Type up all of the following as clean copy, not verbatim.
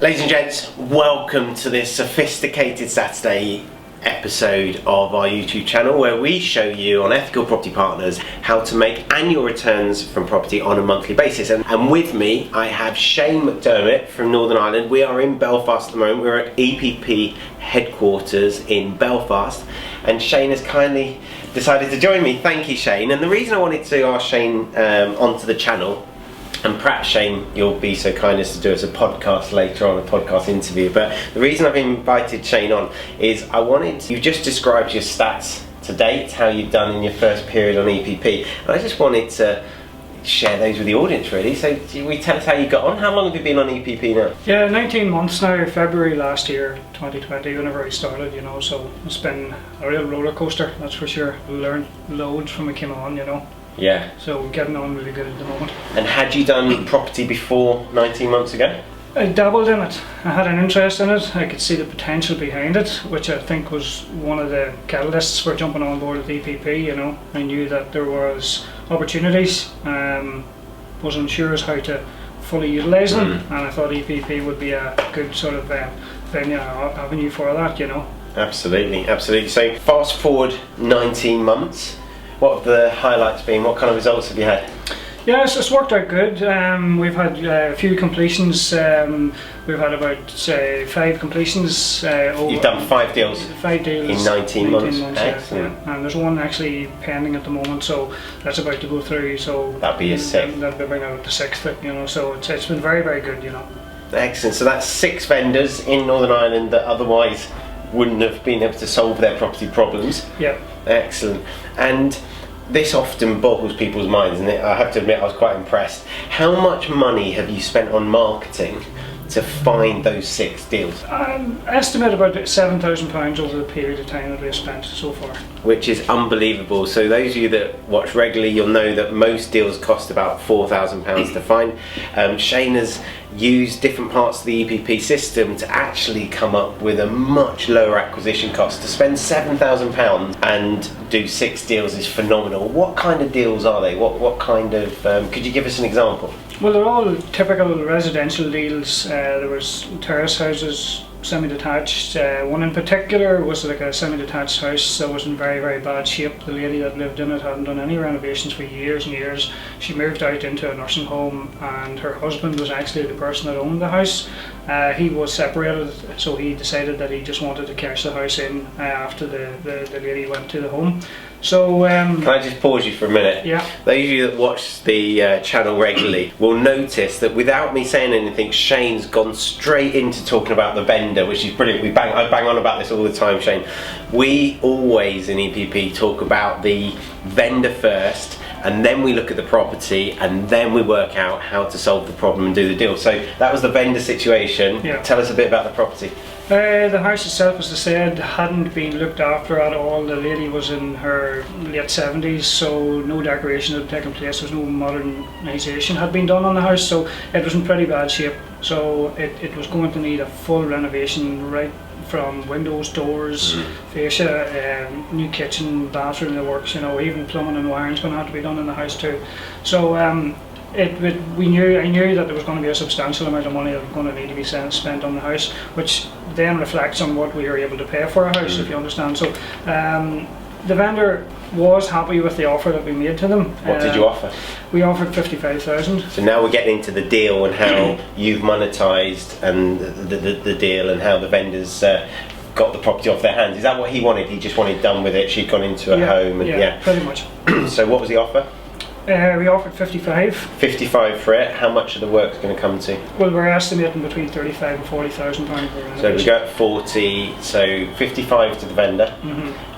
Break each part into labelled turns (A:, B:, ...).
A: Ladies and gents, welcome to this sophisticated Saturday episode of our YouTube channel where we show you on Ethical Property Partners how to make annual returns from property on a monthly basis. And with me I have Seaghan McDermott from Northern Ireland. We are in Belfast at the moment. We're at EPP headquarters in Belfast, and Seaghan has kindly decided to join me. Thank you, Seaghan. And the reason I wanted to ask Seaghan onto the channel, and perhaps Seaghan, you'll be so kind as to do us a podcast later on, a podcast interview, but the reason I've invited Seaghan on is you've just described your stats to date, how you've done in your first period on EPP, and I just wanted to share those with the audience really. So will you tell us how you got on? How long have you been on EPP now?
B: Yeah, 19 months now, February last year, 2020, whenever I started, so it's been a real roller coaster, that's for sure. We learned loads from we came on,
A: Yeah.
B: So we're getting on really good at the moment.
A: And had you done property before 19 months ago?
B: I dabbled in it. I had an interest in it. I could see the potential behind it, which I think was one of the catalysts for jumping on board with EPP. I knew that there was opportunities, was unsure as how to fully utilise them, and I thought EPP would be a good sort of avenue for that,
A: Absolutely, absolutely. So fast forward 19 months. What have the highlights been? What kind of results have you had?
B: Yes, it's worked out good. We've had a few completions. We've had about 5 completions.
A: You've done 5 deals?
B: 5 deals
A: in 19 months.
B: Excellent. Yeah. And there's one actually pending at the moment, so that's about to go through. So
A: that'll be a 6th.
B: That'll be bringing out the 6th. So it's been very, very good.
A: Excellent. So that's 6 vendors in Northern Ireland that otherwise wouldn't have been able to solve their property problems.
B: Yeah.
A: Excellent. And this often boggles people's minds, and I have to admit I was quite impressed. How much money have you spent on marketing to find those 6 deals?
B: I estimate about £7,000 over the period of time that we've spent so far. Which
A: is unbelievable. So those of you that watch regularly, you'll know that most deals cost about £4,000 to find. Seaghan has used different parts of the EPP system to actually come up with a much lower acquisition cost. To spend £7,000 and do 6 deals is phenomenal. What kind of deals are they? What kind of, could you give us an example?
B: Well, they're all typical residential deals. There was terrace houses, semi-detached. One in particular was like a semi-detached house that was in very, very bad shape. The lady that lived in it hadn't done any renovations for years and years. She moved out into a nursing home, and her husband was actually the person that owned the house. He was separated, so he decided that he just wanted to cash the house in after the lady went to the home. So
A: can I just pause you for a minute?
B: Yeah.
A: Those of you that watch the channel regularly will notice that without me saying anything, Seaghan's gone straight into talking about the vendor, which is brilliant. I bang on about this all the time, Seaghan. We always in EPP talk about the vendor first, and then we look at the property, and then we work out how to solve the problem and do the deal. So that was the vendor situation.
B: Yeah.
A: Tell us a bit about the property.
B: The house itself, as I said, hadn't been looked after at all. The lady was in her late 70s, so no decoration had taken place. There was no modernisation had been done on the house, so it was in pretty bad shape. So it was going to need a full renovation, right from windows, doors, fascia, new kitchen, bathroom, the works. Even plumbing and wiring's going to have to be done in the house too. So I knew that there was going to be a substantial amount of money that was going to need to be spent on the house, which then reflects on what we were able to pay for a house, if you understand. So the vendor was happy with the offer that we made to them.
A: What did you offer?
B: We offered $55,000.
A: So now we're getting into the deal and how you've monetised and the deal and how the vendors got the property off their hands. Is that what he wanted? He just wanted done with it. She'd gone into a home. And,
B: yeah, pretty much.
A: So what was the offer?
B: We offered 55.
A: 55 for it. How much of the work's going to come to?
B: Well, we're estimating between £35,000 and £40,000 per renovation.
A: So we got 40. So 55 to the vendor,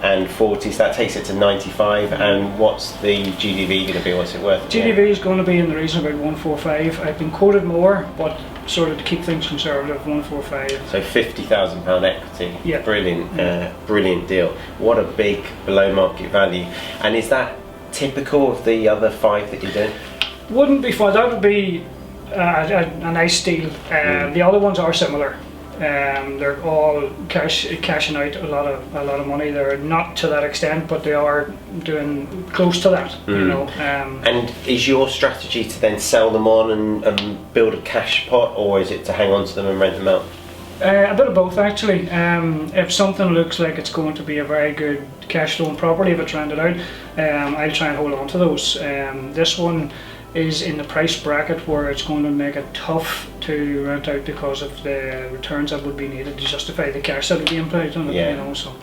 A: and 40. So that takes it to 95. And what's the GDV going to be? What's it worth?
B: GDV is going to be in the region of about 145. I've been quoted more, but sort of to keep things conservative, 145.
A: So £50,000 equity.
B: Yeah.
A: Brilliant, brilliant deal. What a big below market value. And is that typical of the other 5 that you're doing?
B: Wouldn't be fun. That would be a nice deal. The other ones are similar. They're all cashing out a lot of money. They're not to that extent, but they are doing close to that. You know.
A: And is your strategy to then sell them on and build a cash pot, or is it to hang on to them and rent them out?
B: A bit of both, actually. If something looks like it's going to be a very good cash flowing property, if it's rented out, I'll try and hold on to those. This one is in the price bracket where it's going to make it tough to rent out because of the returns that would be needed to justify the cash that would be employed on it.
A: Yeah.
B: You know, so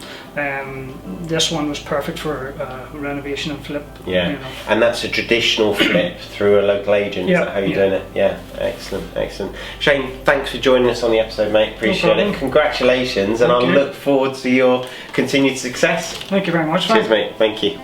B: this one was perfect for renovation and flip.
A: Yeah,
B: you know.
A: And that's a traditional flip through a local agent.
B: Yeah,
A: Is that how you're doing it? Yeah, excellent. Shane, thanks for joining us on the episode, mate. Appreciate it. Congratulations, and I look forward to your continued success.
B: Thank you very much.
A: Cheers, mate. Thank you.